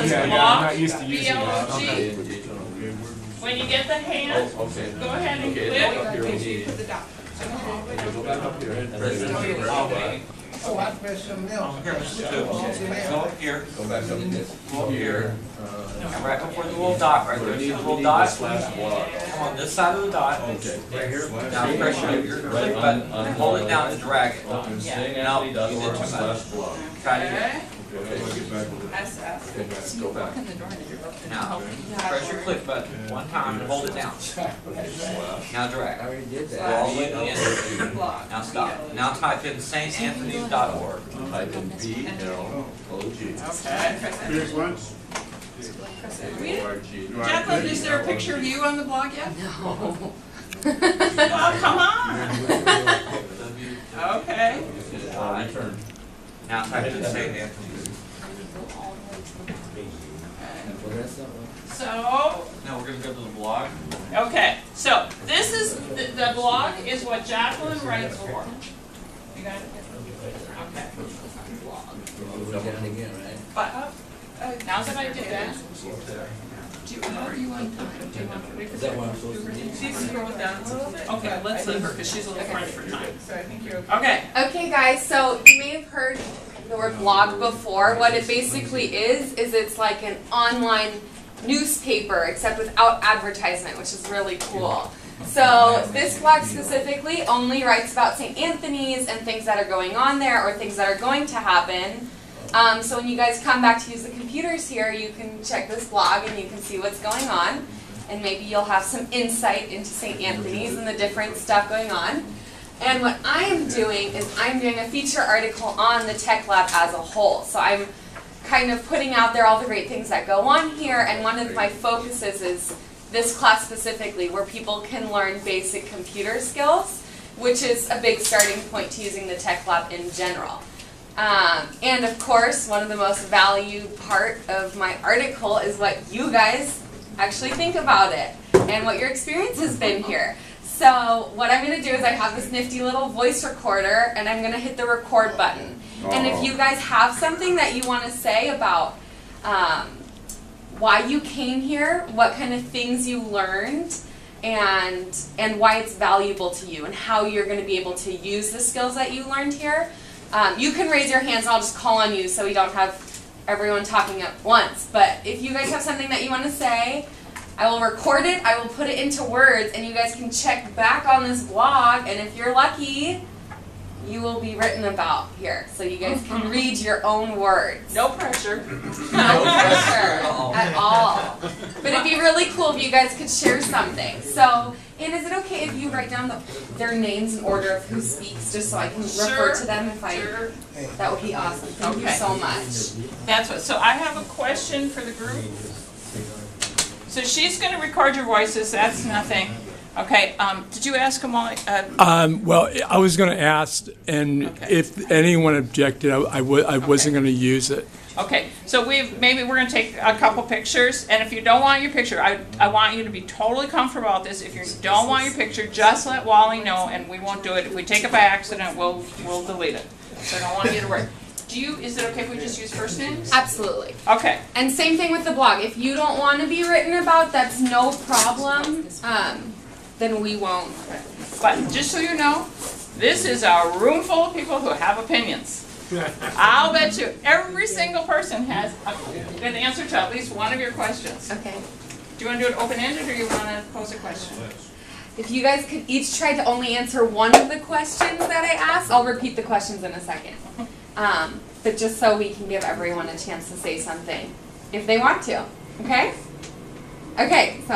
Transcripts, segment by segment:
says I'm blog, not used to using B-L-O-G. that. When you get the hand, go ahead and click. Put the dot. Go back up here. Oh, I pressed something else. Go up here. Go back up here. Go up here. And right before the little dot, right there's the little dot. Come on this side of the dot. Okay. Right here. Now press your click button and hold it down to drag it. Now you did too much. Try it again. Okay, get back with it. SS. Okay, guys, go back. Now press your click button one time and hold it down. Now drag. I already did Go that. all the way to the end. Blog. Now stop. Now type in saintanthonys.org. Type in B-L-O-G. Okay. Here's one. Jacqueline, is there a picture of you on the blog yet? No. Oh, come on. Okay. Return. Now type in St. Anthony's. So, Now we're going to go to the blog. okay. So this is the blog is what Jacqueline writes for. You got it? Okay. Down again, right? But now that I did that, do you want to wait for Is that what I'm supposed to do? She's scroll down a little bit. Okay, let's leave her because she's a little crunch for time. So I think you're okay. Okay. Okay guys, so you may have heard the word blog before. What it basically is it's like an online newspaper except without advertisement, which is really cool. So this blog specifically only writes about St. Anthony's and things that are going on there or things that are going to happen. So when you guys come back to use the computers here, you can check this blog and you can see what's going on. And maybe you'll have some insight into St. Anthony's and the different stuff going on. And what I am doing is I'm doing a feature article on the Tech Lab as a whole. So I'm kind of putting out there all the great things that go on here. And one of my focuses is this class specifically, where people can learn basic computer skills, which is a big starting point to using the Tech Lab in general. And of course, one of the most valued part of my article is what you guys actually think about it and what your experience has been here. So what I'm going to do is I have this nifty little voice recorder and I'm going to hit the record button. And if you guys have something that you want to say about why you came here, what kind of things you learned, and why it's valuable to you and how you're going to be able to use the skills that you learned here, you can raise your hands and I'll just call on you so we don't have everyone talking at once. But if you guys have something that you want to say, I will record it, I will put it into words, and you guys can check back on this blog, and if you're lucky, you will be written about here. So you guys can read your own words. No pressure. No pressure at all. But it'd be really cool if you guys could share something. So, and is it okay if you write down their names in order of who speaks, just so I can refer to them if I... Sure. That would be awesome. Thank you so much. That's what. So I have a question for the group. So she's going to record your voices. That's nothing. Okay. Did you ask them all? Well, I was going to ask, and if anyone objected, I wasn't going to use it. Okay. So maybe we're going to take a couple pictures, and if you don't want your picture, I want you to be totally comfortable about this. If you don't want your picture, just let Wally know, and we won't do it. If we take it by accident, we'll delete it. So I don't want you to worry. Is it okay if we just use first names? Absolutely. Okay. And same thing with the blog. If you don't want to be written about, that's no problem. Then we won't. But just so you know, this is a room full of people who have opinions. I'll bet you every single person has an answer to at least one of your questions. Okay. Do you want to do it open-ended or you want to pose a question? If you guys could each try to only answer one of the questions that I asked, I'll repeat the questions in a second. But just so we can give everyone a chance to say something, if they want to. Okay? Okay, so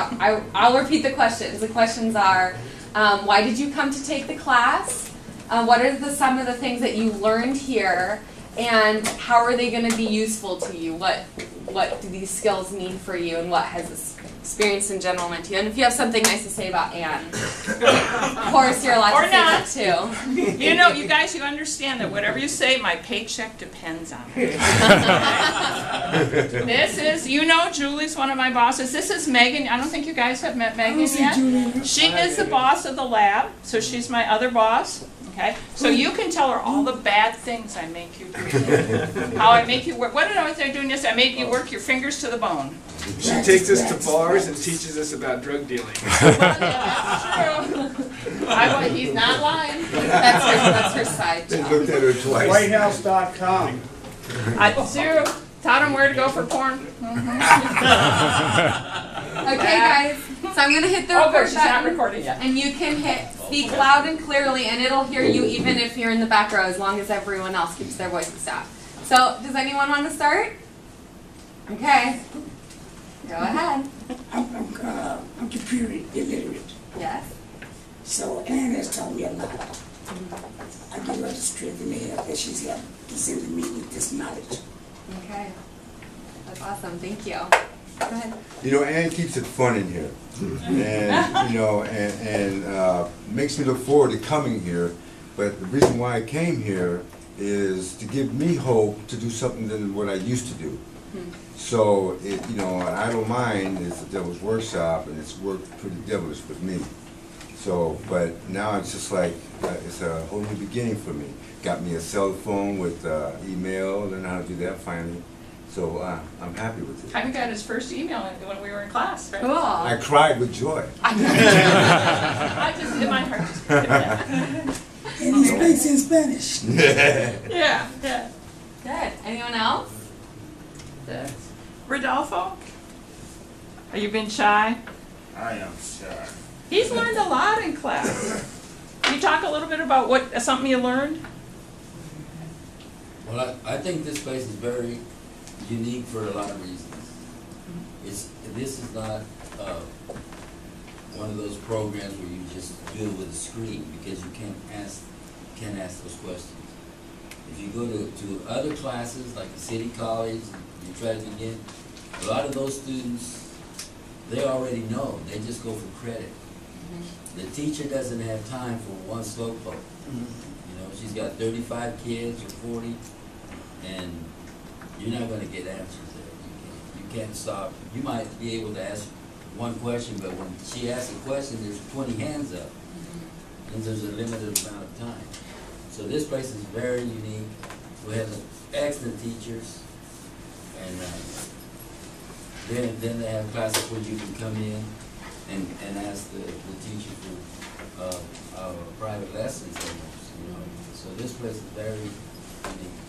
I'll repeat the questions. The questions are, why did you come to take the class? What are some of the things that you learned here? And how are they going to be useful to you? What do these skills mean for you? And what has this experience in general meant to you? And if you have something nice to say about Anne, of course you're allowed to say that too. You know, you guys, you understand that whatever you say, my paycheck depends on it. This is, you know, Julie's one of my bosses. This is Megan. I don't think you guys have met Megan yet. She is the boss of the lab, so she's my other boss. Okay? So you can tell her all the bad things I make you do. How I make you work. What did I say doing this? I made you work your fingers to the bone. She takes us to bars and teaches us about drug dealing. Well, yeah, that's true. He's not lying. That's her side They job. looked at her twice. WhiteHouse.com. Zero. Taught him where to go for porn. Okay, guys. So I'm gonna hit the Oh, record good, she's not button, recording yet. and you can hit speak loud and clearly, and it'll hear you even if you're in the back row, as long as everyone else keeps their voices down. So, does anyone want to start? Okay. Go ahead. I'm computer illiterate, Yes. so Anne has taught me a lot. I give her the strength in the head that she's got presented me with this knowledge. Okay. That's awesome. Thank you. Go ahead. You know, Ann keeps it fun in here, and you know, and makes me look forward to coming here. But the reason why I came here is to give me hope to do something than what I used to do. So, you know, an idle mind is the devil's workshop, and it's worked pretty devilish with me. So, but now it's just like, it's a whole new beginning for me. Got me a cell phone with email, learned how to do that finally. So I'm happy with it. Jaime got his first email when we were in class, right? Cool. I cried with joy. I just, in my heart, just put that. And he speaks in Spanish. Yeah, yeah. Good. Anyone else? Rodolfo? Are you being shy? I am shy. He's learned a lot in class. Can you talk a little bit about something you learned? Well, I think this place is very unique for a lot of reasons. This is not one of those programs where you just deal with a screen, because you can't ask those questions. If you go to other classes like the City College, you try to get in, a lot of those students, they already know. They just go for credit. The teacher doesn't have time for one slowpoke. You know, she's got 35 kids or 40, and you're not going to get answers there. You can't stop. You might be able to ask one question, but when she asks a question, there's 20 hands up, and there's a limited amount of time. So this place is very unique. We have excellent teachers, and then they have classes where you can come in and ask the teacher for private lessons almost, you know. So this place is very unique.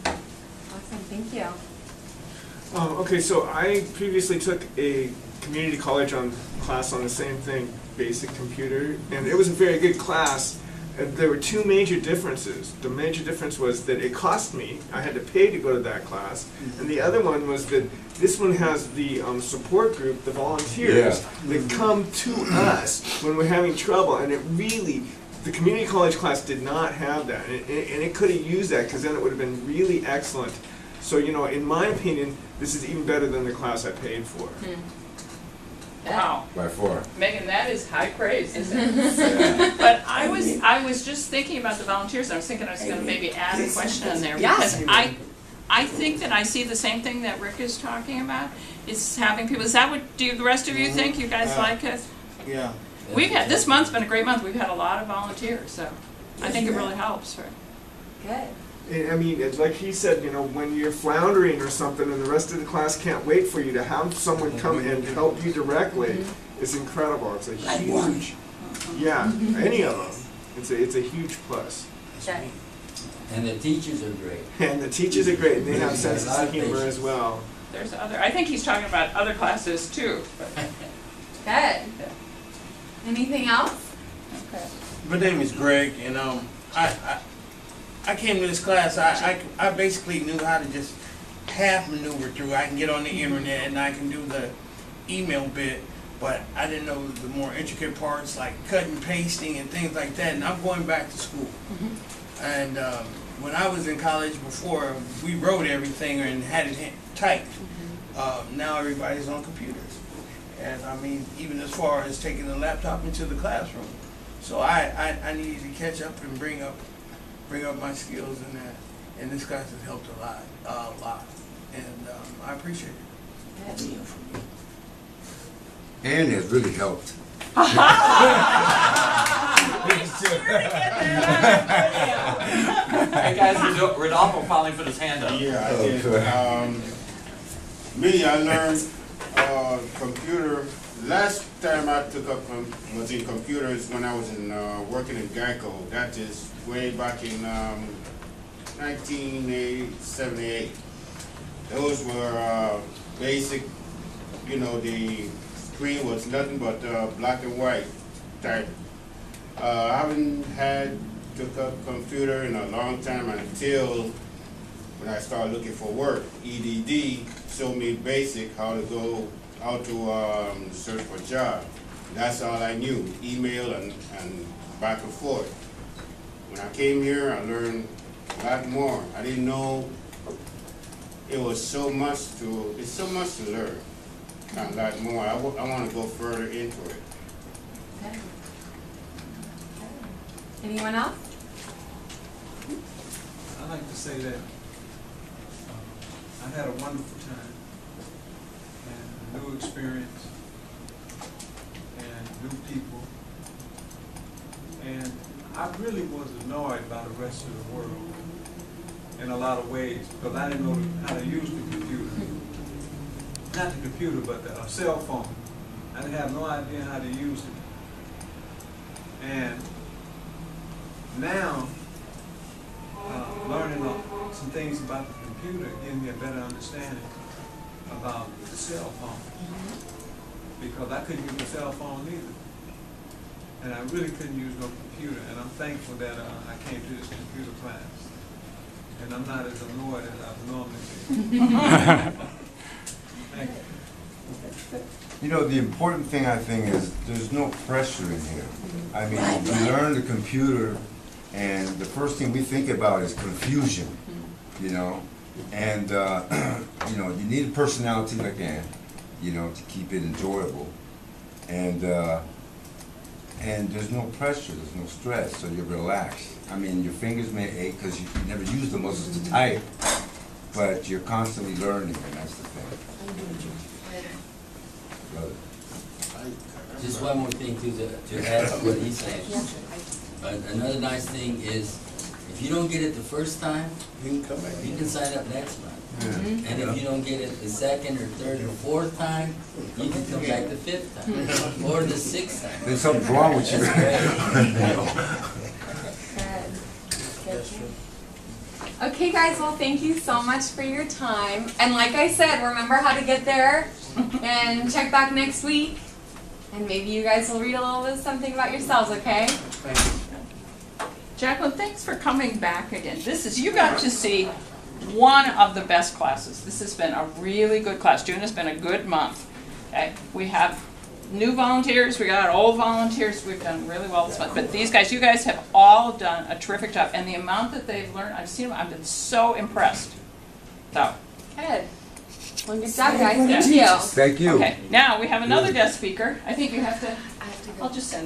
Awesome. Thank you. Okay, so I previously took a community college class on the same thing, basic computer, and it was a very good class. There were two major differences. The major difference was that it cost me, I had to pay to go to that class, and the other one was that this one has the support group, the volunteers, that come to us when we're having trouble, and it really, the community college class did not have that, and it could have used that, because then it would have been really excellent. So, you know, in my opinion, this is even better than the class I paid for. Wow. By far. Megan, that is high praise, isn't it? But I was just thinking about the volunteers. I was thinking I was going to maybe add a question in there, because I think that I see the same thing that Rick is talking about. Is having people. Is that what the rest of you think? You guys like it? Yeah. We've had, this month's been a great month. We've had a lot of volunteers, so I think it really helps. Right? Good. And, I mean, it's like he said, you know, when you're floundering or something and the rest of the class can't wait for you, to have someone come and help you directly is incredible. It's a huge, yeah, any of them. It's a huge plus. Good. And the teachers are great. And the teachers are great, and they have senses of humor as well. There's other. I think he's talking about other classes too. But. Good. Anything else? Okay. My name is Greg, and I came to this class. I basically knew how to just half maneuver through. I can get on the internet and I can do the email bit, but I didn't know the more intricate parts like cutting and pasting and things like that. And I'm going back to school. And when I was in college before, we wrote everything and had it typed. Now everybody's on computers. And I mean, even as far as taking the laptop into the classroom. So I needed to catch up and bring up my skills in that, and this class has helped a lot, and I appreciate it. Ann has really helped. He's Hey guys, Rodolfo finally put his hand up. Yeah, I did. Me, I learned computer. Last time I took up was in computers when I was in working in Geico. That is way back in 1978. Those were basic. You know, the screen was nothing but black and white type. I haven't took up computer in a long time until when I started looking for work. EDD showed me basic how to search for a job. That's all I knew, email and back and forth. When I came here, I learned a lot more. I didn't know it was it's so much to learn. A lot more. I want to go further into it. Okay. Anyone else? I'd like to say that I had a wonderful time and a new experience and new people, and I really was annoyed by the rest of the world in a lot of ways because I didn't know how to use the computer. Not the computer, but the cell phone. I didn't have no idea how to use it. And now, learning some things about the computer gave me a better understanding about the cell phone. Because I couldn't use the cell phone either. And I really couldn't use no computer. And I'm thankful that I came to this computer class. And I'm not as annoyed as I would normally be. Thank you. You know, the important thing I think is there's no pressure in here. I mean, you learn the computer, and the first thing we think about is confusion, you know. And, you know, you need a personality like Ann, you know, to keep it enjoyable. And there's no pressure, there's no stress, so you're relaxed. I mean, your fingers may ache because you never use the muscles to type, but you're constantly learning, and that's the thing. Just one more thing to add to what he's saying. Another nice thing is, if you don't get it the first time, you can sign up next month. And if you don't get it the second or third or fourth time, you can come back the fifth time or the sixth time. There's something wrong with you. Okay, guys, well, thank you so much for your time. And like I said, remember how to get there and check back next week. And maybe you guys will read a little bit of something about yourselves, okay? Thank you. Jacqueline, thanks for coming back again. You got to see one of the best classes. This has been a really good class. June has been a good month. Okay? We have new volunteers, we got old volunteers, we've done really well this month. But these guys, you guys have all done a terrific job. And the amount that they've learned, I've seen them, I've been so impressed. So. Good. Well, good job, guys. Thank you. Thank you. Okay, now we have another guest speaker. I think you have to, I'll just send